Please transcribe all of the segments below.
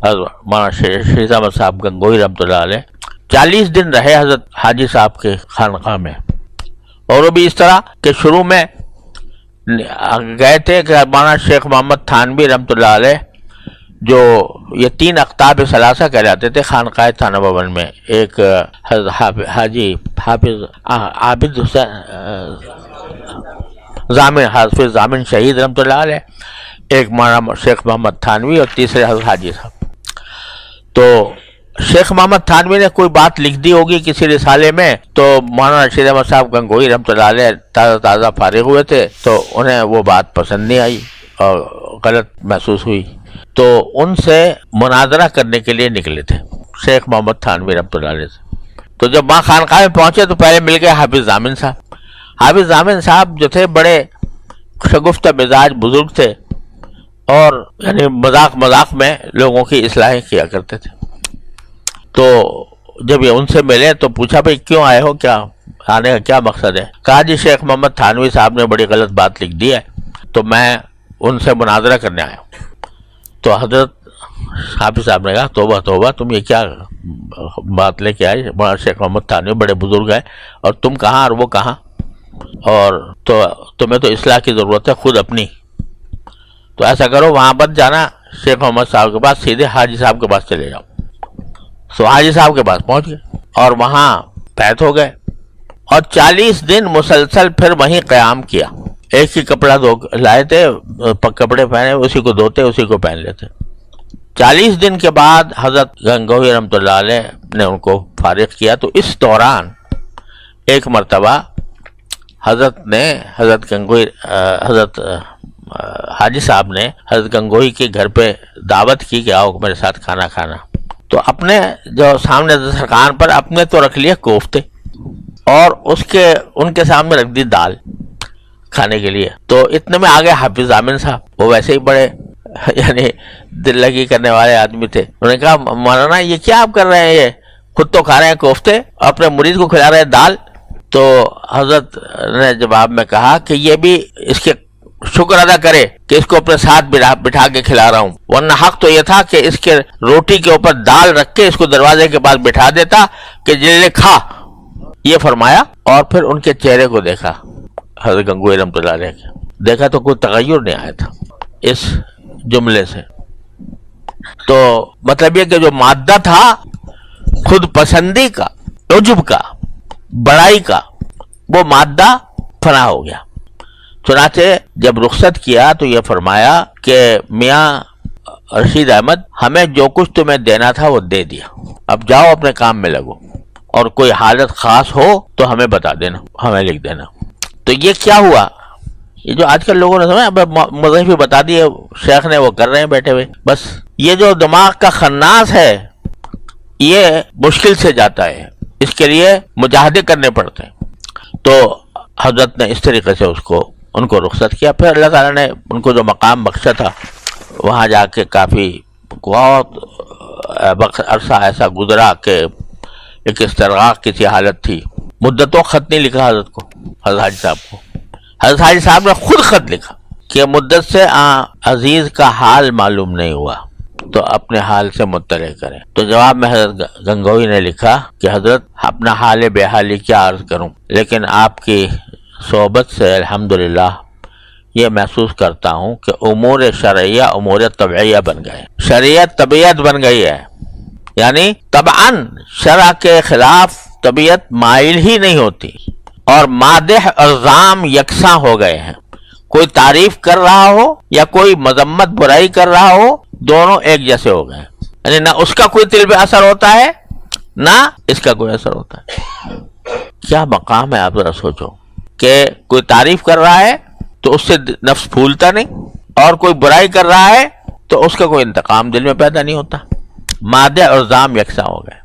مولانا شیخ احمد صاحب گنگوہی رحمۃ اللہ علیہ 40 دن رہے حضرت حاجی صاحب کے خانقاہ میں، اور وہ بھی اس طرح کہ شروع میں گئے تھے کہ مولانا شیخ محمد تھانوی رحمۃ اللہ علیہ جو یہ 3 اقطاب ثلاثہ کہلاتے تھے خانقاہ تھانہ بھون میں، ایک حاجی حافظ عابد حسین ضامن، حافظ ضامن شہید رحمۃ اللہ علیہ، ایک مولانا شیخ محمد تھانوی، اور تیسرے حضرت حاجی صاحب۔ تو شیخ محمد تھانوی نے کوئی بات لکھ دی ہوگی کسی رسالے میں، تو مولانا رشید احمد صاحب گنگوہی رحمۃ اللہ علیہ تازہ فارغ ہوئے تھے، تو انہیں وہ بات پسند نہیں آئی اور غلط محسوس ہوئی، تو ان سے مناظرہ کرنے کے لیے نکلے تھے شیخ محمد تھانوی رحمۃ اللہ علیہ سے۔ تو جب وہاں خانقاہ میں پہنچے تو پہلے مل گئے حافظ ضامن صاحب۔ حافظ ضامن صاحب جو تھے بڑے شگفتہ مزاج بزرگ تھے، اور یعنی مذاق میں لوگوں کی اصلاحیں کیا کرتے تھے۔ تو جب یہ ان سے ملے تو پوچھا بھئی کیوں آئے ہو، کیا آنے کا کیا مقصد ہے؟ کہا جی شیخ محمد تھانوی صاحب نے بڑی غلط بات لکھ دی ہے، تو میں ان سے مناظرہ کرنے آیا ہوں۔ تو حضرت حافظ صاحب نے کہا توبہ توبہ، تم یہ کیا بات لے کے آئے؟ مولانا شیخ محمد تھانوی بڑے بزرگ ہیں، اور تم کہاں اور وہ کہاں، اور تو تمہیں تو اصلاح کی ضرورت ہے خود اپنی۔ تو ایسا کرو وہاں مت جانا شیخ محمد صاحب کے پاس، سیدھے حاجی صاحب کے پاس چلے جاؤ۔ تو حاجی صاحب کے پاس پہنچ گئے اور وہاں بیعت ہو گئے، اور 40 دن مسلسل پھر وہیں قیام کیا۔ ایک ہی کپڑا لائے تھے، کپڑے پہنے اسی کو دھوتے اسی کو پہن لیتے۔ 40 دن کے بعد حضرت گنگوہی رحمۃ اللہ علیہ نے ان کو فارغ کیا۔ تو اس دوران ایک مرتبہ حضرت حاجی صاحب نے حضرت گنگوہی کے گھر پہ دعوت کی کہ آؤ میرے ساتھ کھانا کھانا۔ تو اپنے جو سامنے دسترخوان پر اپنے تو رکھ لیے کوفتے، اور ان کے سامنے رکھ دی دال کھانے کے لیے۔ تو اتنے میں آگے حافظ ضامن صاحب، وہ ویسے ہی بڑے یعنی دل لگی کرنے والے آدمی تھے۔ انہوں نے کہا مولانا یہ کیا آپ کر رہے ہیں، یہ خود تو کھا رہے ہیں کوفتے، اپنے مرید کو کھلا رہے ہیں دال۔ تو حضرت نے جواب میں کہا کہ یہ بھی اس کے شکر ادا کرے کہ اس کو اپنے ساتھ بٹھا کے کھلا رہا ہوں، ورنہ حق تو یہ تھا کہ اس کے روٹی کے اوپر دال رکھ کے اس کو دروازے کے پاس بٹھا دیتا کہ جلے کھا، یہ فرمایا۔ اور پھر ان کے چہرے کو دیکھا حضرت گنگوہی رحمۃ اللہ علیہ کے، دیکھا تو کوئی تغیر نہیں آیا تھا اس جملے سے۔ تو مطلب یہ کہ جو مادہ تھا خود پسندی کا، عجب کا، بڑائی کا، وہ مادہ فنا ہو گیا۔ چنانچہ جب رخصت کیا تو یہ فرمایا کہ میاں رشید احمد ہمیں جو کچھ تمہیں دینا تھا وہ دے دیا، اب جاؤ اپنے کام میں لگو، اور کوئی حالت خاص ہو تو ہمیں بتا دینا، ہمیں لکھ دینا۔ تو یہ کیا ہوا، یہ جو آج کل لوگوں نے سمجھا مذہبی بتا دیے شیخ نے، وہ کر رہے ہیں بیٹھے ہوئے، بس یہ جو دماغ کا خناس ہے یہ مشکل سے جاتا ہے، اس کے لیے مجاہدے کرنے پڑتے ہیں۔ تو حضرت نے اس طریقے سے ان کو رخصت کیا۔ پھر اللہ تعالیٰ نے ان کو جو مقام بخشا تھا، وہاں جا کے کافی بہت عرصہ ایسا گزرا کہ ایک استرغاق کی سی حالت تھی۔ مدتوں خط نہیں لکھا حضرت کو، حضرت حاجی صاحب کو۔ حضرت حاجی صاحب نے خود خط لکھا کہ مدت سے عزیز کا حال معلوم نہیں ہوا، تو اپنے حال سے مطلع کریں۔ تو جواب میں حضرت گنگوہی نے لکھا کہ حضرت اپنا حال بے حالی کیا عرض کروں، لیکن آپ کی صحبت سے الحمدللہ یہ محسوس کرتا ہوں کہ امور شرعیہ امور طبعیہ بن گئے، شریعت طبیعت بن گئی ہے، یعنی طبعاً شرع کے خلاف طبیعت مائل ہی نہیں ہوتی، اور مادح اور ذام یکساں ہو گئے ہیں۔ کوئی تعریف کر رہا ہو یا کوئی مذمت برائی کر رہا ہو، دونوں ایک جیسے ہو گئے، یعنی نہ اس کا کوئی دل پہ اثر ہوتا ہے نہ اس کا کوئی اثر ہوتا ہے۔ کیا مقام ہے، آپ ذرا سوچو کہ کوئی تعریف کر رہا ہے تو اس سے نفس پھولتا نہیں، اور کوئی برائی کر رہا ہے تو اس کا کوئی انتقام دل میں پیدا نہیں ہوتا۔ مادہ اور ذام یکساں ہو گئے،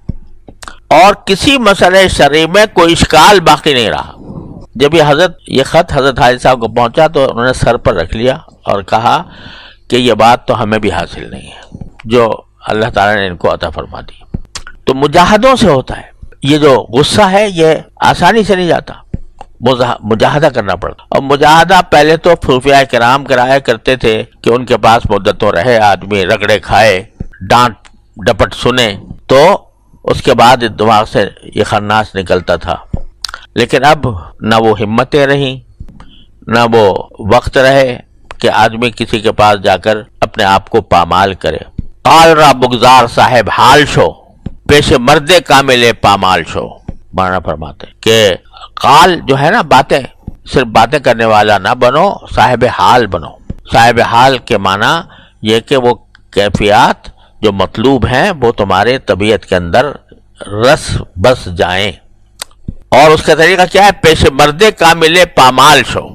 اور کسی مسئلے شرعی میں کوئی اشکال باقی نہیں رہا۔ جب یہ خط حضرت حاجی صاحب کو پہنچا تو انہوں نے سر پر رکھ لیا اور کہا کہ یہ بات تو ہمیں بھی حاصل نہیں ہے جو اللہ تعالیٰ نے ان کو عطا فرما دی۔ تو مجاہدوں سے ہوتا ہے، یہ جو غصہ ہے یہ آسانی سے نہیں جاتا، مجاہدہ کرنا پڑتا۔ اور مجاہدہ پہلے تو صوفیاء کرام کرایا کرتے تھے کہ ان کے پاس مدتوں رہے، آدمی رگڑے کھائے، ڈانٹ ڈپٹ سنے تو اس کے بعد دماغ سے یہ خناس نکلتا تھا. لیکن اب نہ وہ ہمتیں رہیں، نہ وہ وقت رہے کہ آدمی کسی کے پاس جا کر اپنے آپ کو پامال کرے. قال را بگزار صاحب حال شو، پیش مرد کامل پامال شو. مانا فرماتے کہ قال جو ہے نا، باتیں، صرف باتیں کرنے والا نہ بنو، صاحب حال بنو. صاحب حال کے معنی یہ کہ وہ کیفیات جو مطلوب ہیں وہ تمہارے طبیعت کے اندر رس بس جائیں. اور اس کا طریقہ کیا ہے؟ پیش مرد کامل پامال شو،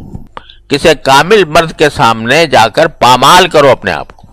کسی کامل مرد کے سامنے جا کر پامال کرو اپنے آپ کو.